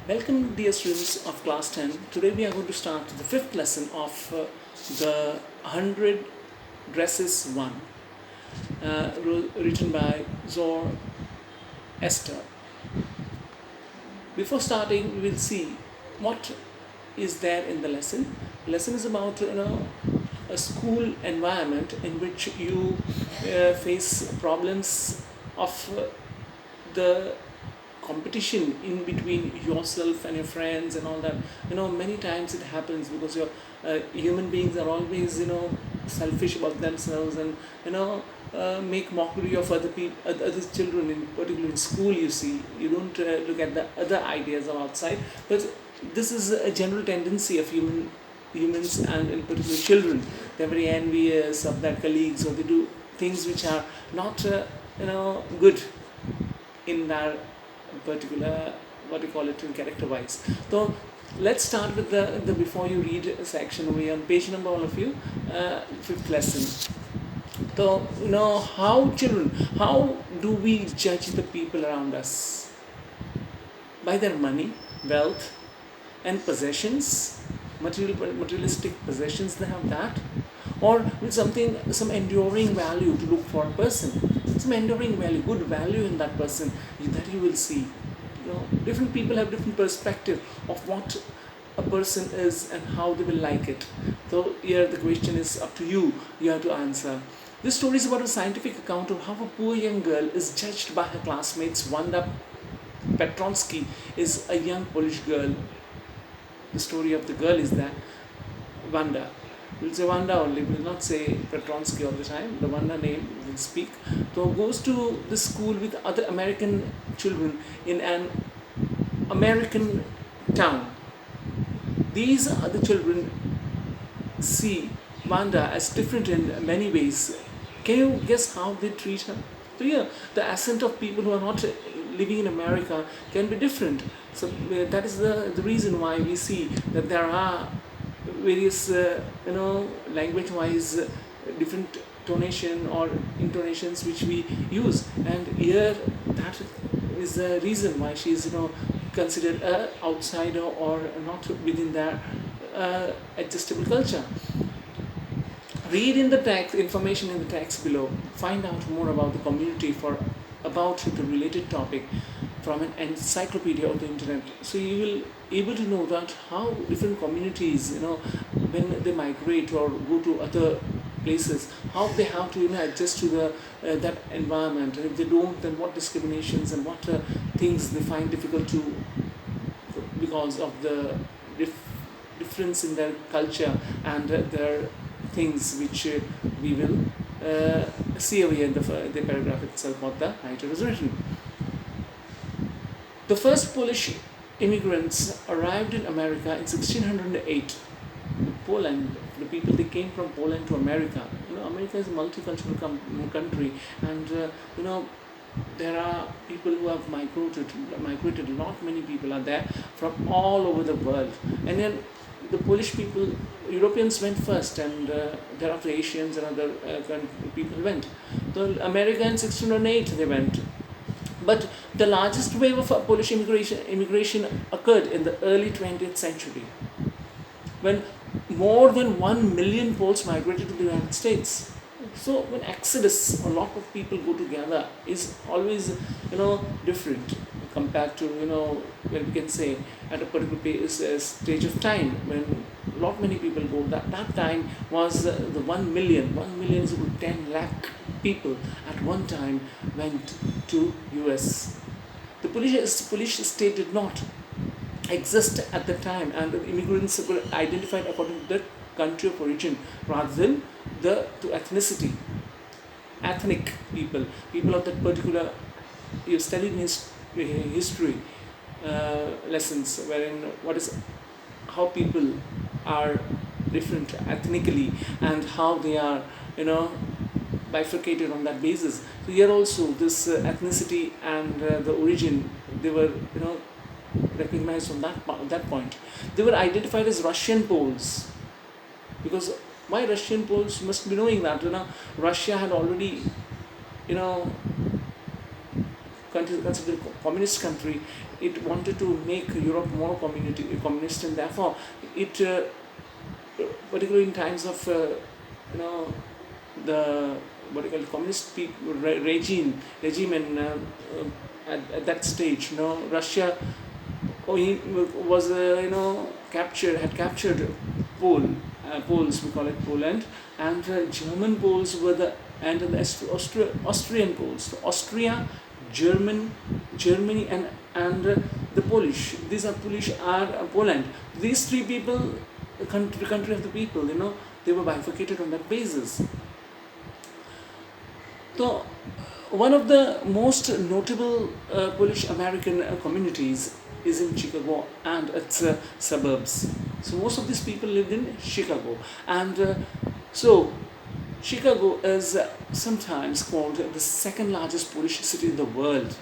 Welcome, dear students of class 10. Today we are going to start the fifth lesson of the 100 Dresses 1, written by Zor Esther. Before starting, we will see what is there in the lesson. The lesson is about a school environment in which you face problems of the competition in between yourself and your friends and all that. Many times it happens because your human beings are always selfish about themselves, and make mockery of other people, other children, in particular in school. You don't look at the other ideas of outside, but this is a general tendency of humans, and in particular children. They're very envious of their colleagues, or they do things which are not good in their particular, what you call it, in character wise. So let's start with the before you read section. We on page number, all of you, fifth lesson. So how do we judge the people around us? By their money, wealth, and possessions, materialistic possessions they have, that, or with some enduring value to look for a person, some enduring value, good value in that person, that you will see. Different people have different perspective of what a person is and how they will like it. So here the question is up to you. You have to answer. This story is about a scientific account of how a poor young girl is judged by her classmates. Wanda Petronsky is a young Polish girl. The story of the girl is that Wanda. We'll say Wanda only, we will not say Petronsky all the time. The Wanda name will speak. So goes to the school with other American children in an American town. These other children see Wanda as different in many ways. Can you guess how they treat her? So yeah, the accent of people who are not living in America can be different. So that is the reason why we see that there are various language-wise different tonation or intonations which we use, and here that is the reason why she is considered a outsider or not within their adjustable culture. Read in the text, information in the text below. Find out more about the community about the related topic from an encyclopedia of the internet. So you will able to know that how different communities, when they migrate or go to other places, how they have to adjust to the that environment, and if they don't, then what discriminations and what things they find difficult to, because of the difference in their culture and their things, which we will see over here in the paragraph itself what the writer has written. The first Polish immigrants arrived in America in 1608. Poland, the people, they came from Poland to America. America is a multicultural country, and there are people who have migrated. Not many people are there from all over the world, and then the Polish people, Europeans went first, and thereafter Asians and other people went. So America in 1608 they went. But the largest wave of Polish immigration occurred in the early 20th century, when more than 1 million Poles migrated to the United States. So when exodus, a lot of people go together, is always different compared to when we can say at a particular stage of time when many people go. That time was the 1 million. 1 million is about 10 lakh people at one time went to US. The Polish state did not exist at the time, and the immigrants were identified according to their country of origin rather than to ethnicity. Ethnic people of that particular. You've studied history lessons, wherein how people are different ethnically and how they are bifurcated on that basis. So here also this ethnicity and the origin, they were recognized from that point. They were identified as Russian Poles, because why Russian Poles? You must be knowing that Russia had already country considered a communist country, it wanted to make Europe more communist, and therefore it, particularly in times of you know the what do you call it, communist regime in at that stage, Russia, he was had captured Poles, we call it Poland, and German Poles were the Austrian Poles, so Austria, Germany, and the Polish. These are Poland. These three people, the country of the people, they were bifurcated on that basis. So, one of the most notable Polish American communities is in Chicago and its suburbs. So, most of these people lived in Chicago, and so Chicago is sometimes called the second largest Polish city in the world.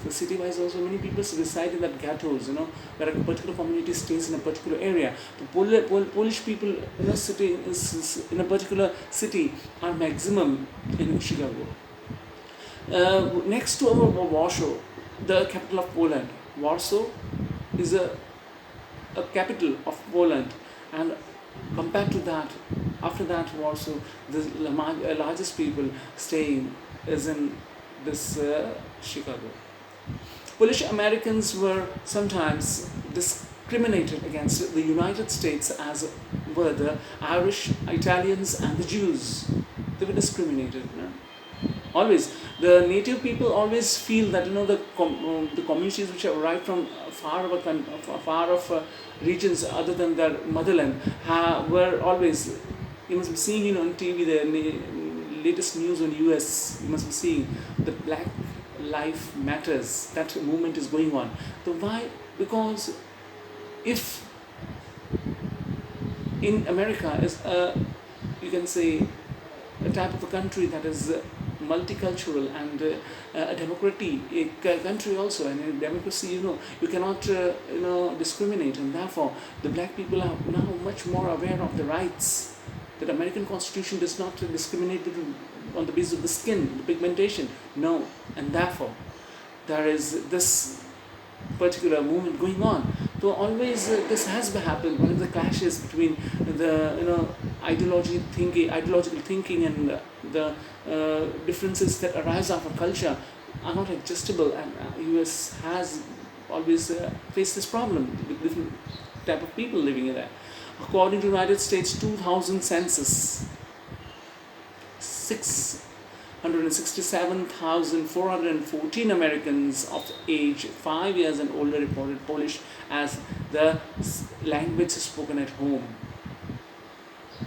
So city-wise also many people reside in that ghettos, where a particular community stays in a particular area. The Polish people in a city in a particular city are maximum in Chicago. Next to our Warsaw, the capital of Poland. Warsaw is a capital of Poland, and compared to that, after that Warsaw, the largest people staying is in this Chicago. Polish Americans were sometimes discriminated against the United States, as were the Irish, Italians, and the Jews. They were discriminated. Always, the native people always feel that the communities which arrived from far off regions other than their motherland were always, you must be seeing on TV the latest news on US. You must be seeing the Black Life Matters. That movement is going on. So why? Because if in America is you can say a type of a country that is multicultural and a democratic country also, and in democracy, you cannot discriminate, and therefore the black people are now much more aware of the rights. That American Constitution does not discriminate on the basis of the skin, the pigmentation. No, and therefore there is this particular movement going on. So always this has happened. One of the clashes between the ideological thinking and the differences that arise out of culture are not adjustable, and US has always faced this problem with different type of people living in there. According to United States 2000 census, 667,414 Americans of age 5 years and older reported Polish as the language spoken at home,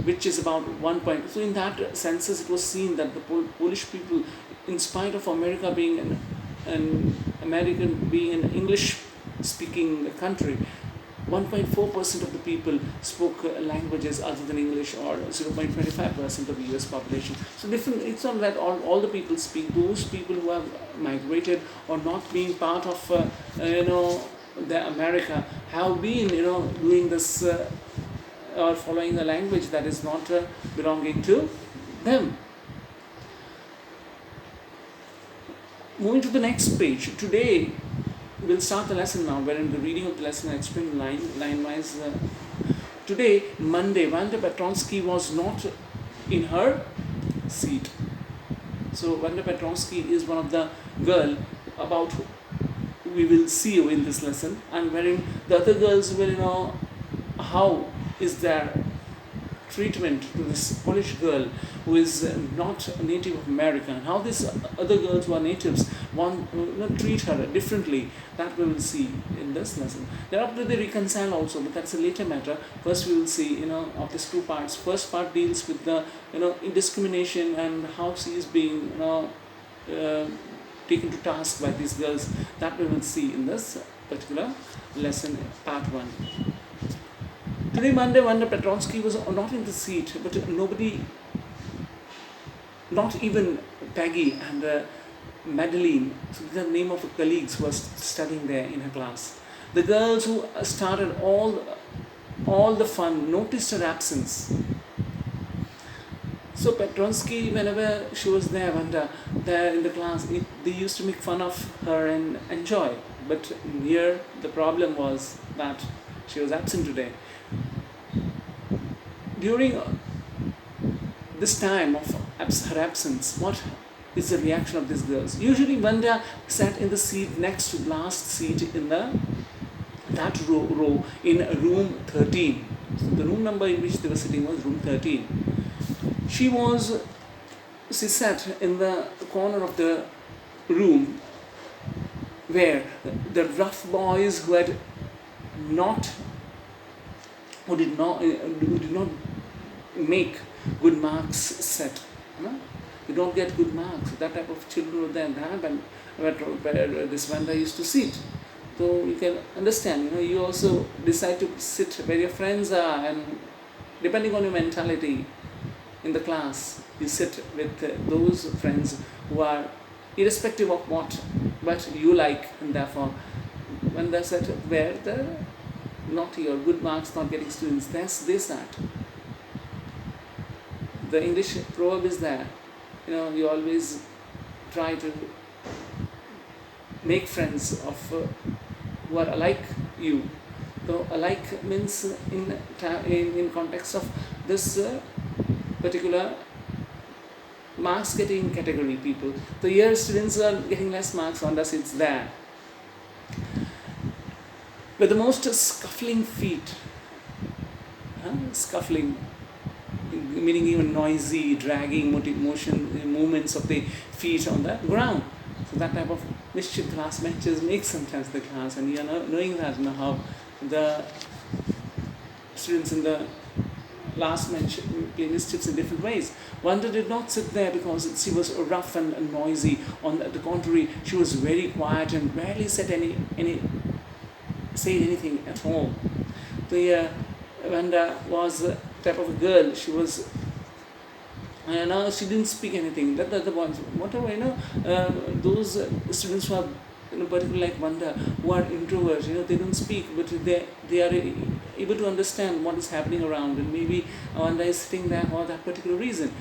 which is about 1 point. So in that census, it was seen that the Polish people, in spite of America being an English-speaking country, 1.4% of the people spoke languages other than English, or 0.25% of the US population. So different. It's not that all the people speak. Those people who have migrated or not being part of the America have been doing this or following the language that is not belonging to them. Moving to the next page. Today we'll start the lesson now, wherein the reading of the lesson I explained line-wise. Today, Monday, Wanda Petronsky was not in her seat. So Wanda Petronsky is one of the girl about we will see in this lesson, and wherein the other girls will how is their treatment to this Polish girl who is not a native of America, and how these other girls who are natives treat her differently. That we will see in this lesson. Thereafter they reconcile also, but that's a later matter. First we will see of these two parts. First part deals with the indiscrimination and how she is being taken to task by these girls. That we will see in this particular lesson, part 1. Today, Monday, Wanda Petronsky was not in the seat, but nobody, not even Peggy and Madeline, so the name of the colleagues who was studying there in her class. The girls who started all the fun noticed her absence. So Petronsky, whenever she was there, Wanda, there in the class, they used to make fun of her and enjoy. But here the problem was that she was absent today. During this time of her absence, what is the reaction of these girls? Usually Wanda sat in the seat next to the last seat in that row in room 13. So the room number in which they were sitting was room 13. She was she sat in the corner of the room where the rough boys not who did not make good marks set. No? They don't get good marks. That type of children were there, and where this Vanda used to sit. So you can understand, you also decide to sit where your friends are, and depending on your mentality in the class, you sit with those friends who are irrespective of what you like, and therefore when they sit where the naughty or good marks not getting students, they sat. The English proverb is there, you always try to make friends of who are alike you. So alike means in context of this particular marks getting category people. So here students are getting less marks, on thus it's there. With the most scuffling feet, scuffling meaning even noisy, dragging movements of the feet on the ground. So that type of mischief class benches make sometimes the class, and knowing that, how the students in the last bench play mischiefs in different ways. Wanda did not sit there because she was rough and noisy. On the contrary, she was very quiet and rarely said anything at all. So Wanda was the type of a girl. She was, she didn't speak anything. That the ones, whatever those students who are, particularly like Wanda, who are introverts. They don't speak, but they are able to understand what is happening around, and maybe Wanda is sitting there for that particular reason.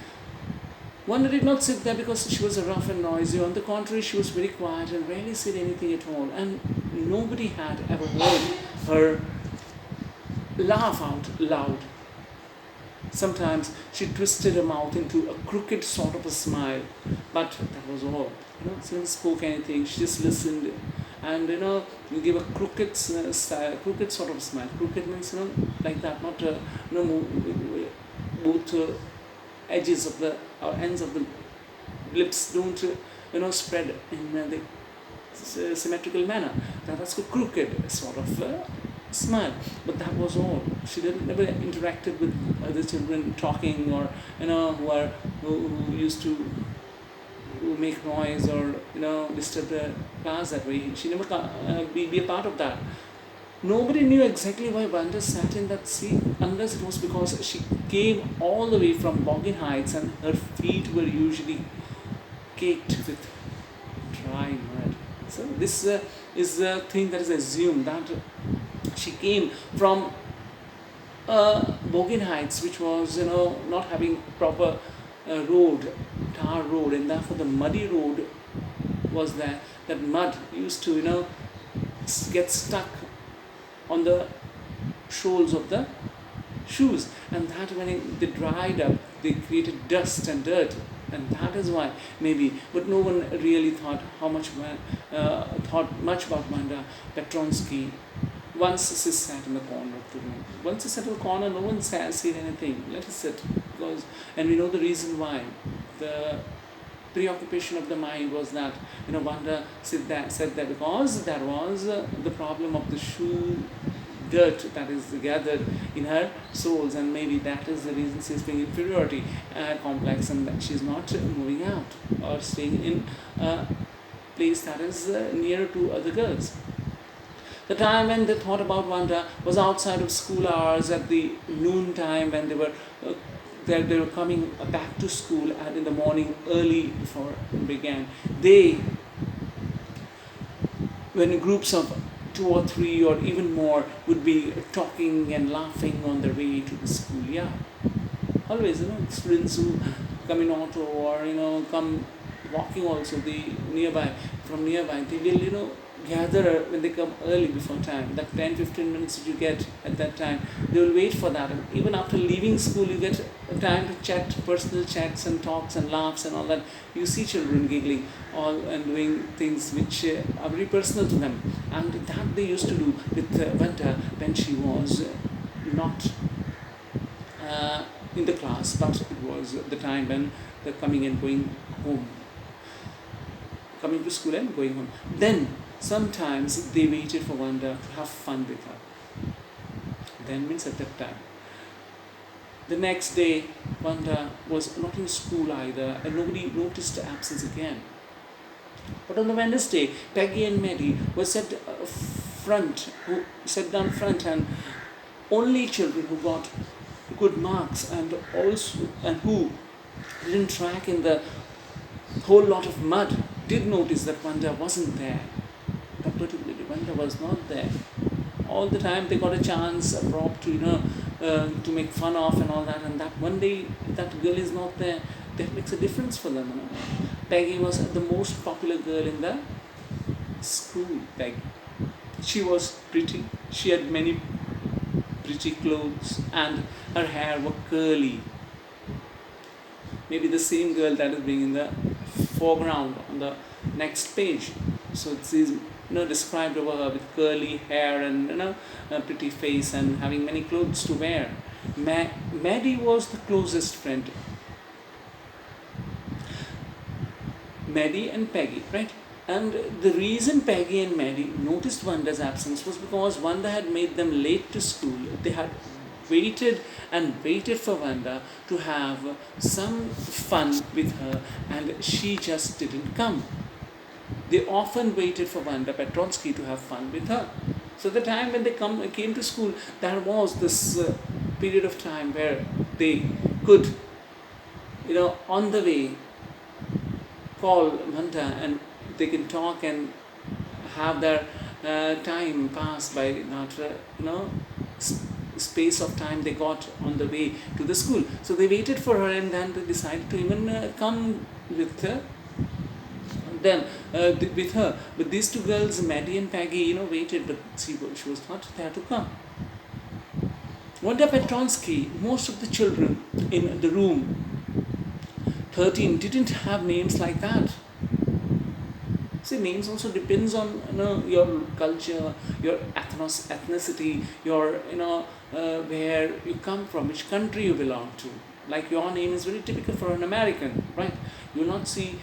Wanda did not sit there because she was rough and noisy. On the contrary, she was very quiet and rarely said anything at all. And nobody had ever heard her laugh out loud. Sometimes she twisted her mouth into a crooked sort of a smile, but that was all. She didn't spoke anything. She just listened, and you give a crooked style, crooked sort of smile. Crooked means like that, not both edges of the or ends of the lips don't spread in the symmetrical manner. That's a crooked sort of smile, but that was all. She never interacted with other children talking, or who used to make noise or disturb the class that way. She never be a part of that. Nobody knew exactly why Wanda sat in that seat, unless it was because she came all the way from Boggin Heights and her feet were usually caked with dry mud. So this is the thing that is assumed, that she came from Boggin Heights, which was not having proper tar road, and therefore the muddy road was there. That mud used to get stuck on the soles of the shoes, and that when they dried up, they created dust and dirt, and that is why maybe. But no one really thought much about Wanda Petronsky. Once she sat in the corner of the room. Once she sat in the corner, no one said anything. Let her sit, and we know the reason why. The preoccupation of the mind was that Wanda said that because there was the problem of the shoe dirt that is gathered in her soles, and maybe that is the reason she is being inferiority complex, and that she is not moving out or staying in a place that is nearer to other girls. The time when they thought about Wanda was outside of school hours, at the noon time, when they were coming back to school, and in the morning early before it began. When groups of 2 or 3 or even more would be talking and laughing on their way to the schoolyard. always, students who come in auto or come walking also, the nearby from nearby, they will gather when they come early before time. That 10-15 minutes that you get at that time, they will wait for that. And even after leaving school, you get a time to chat, personal chats and talks and laughs and all that. You see children giggling all and doing things which are very personal to them, and that they used to do with Vanta when she was not in the class, but it was the time when they're coming and going home, coming to school and going home. Then sometimes they waited for Wanda to have fun with her. Then means at that time. The next day, Wanda was not in school either, and nobody noticed the absence again. But on the Wednesday, Peggy and Maddie were set down front, and only children who got good marks and who didn't track in the whole lot of mud did notice that Wanda wasn't there. But particularly Wanda was not there. All the time they got a chance, a prop to make fun of and all that, and that one day that girl is not there, that makes a difference for them. Peggy was the most popular girl in the school. Peggy. She was pretty. She had many pretty clothes, and her hair were curly. Maybe the same girl that is being in the foreground on the next page. So it is described over her with curly hair and a pretty face and having many clothes to wear. Maddie was the closest friend. Maddie and Peggy, right? And the reason Peggy and Maddie noticed Wanda's absence was because Wanda had made them late to school. They had waited and waited for Wanda to have some fun with her, and she just didn't come. They often waited for Wanda Petronsky to have fun with her. So the time when they came to school, there was this period of time where they could, on the way, call Wanda, and they can talk and have their time pass by that space of time they got on the way to the school. So they waited for her, and then they decided to even come with her. With her. But these two girls, Maddie and Peggy, waited, but she was not there to come. Wanda Petronsky, most of the children in the room 13 didn't have names like that. See, names also depends on your culture, your ethnicity, your where you come from, which country you belong to. Like your name is very typical for an American, right? You will not see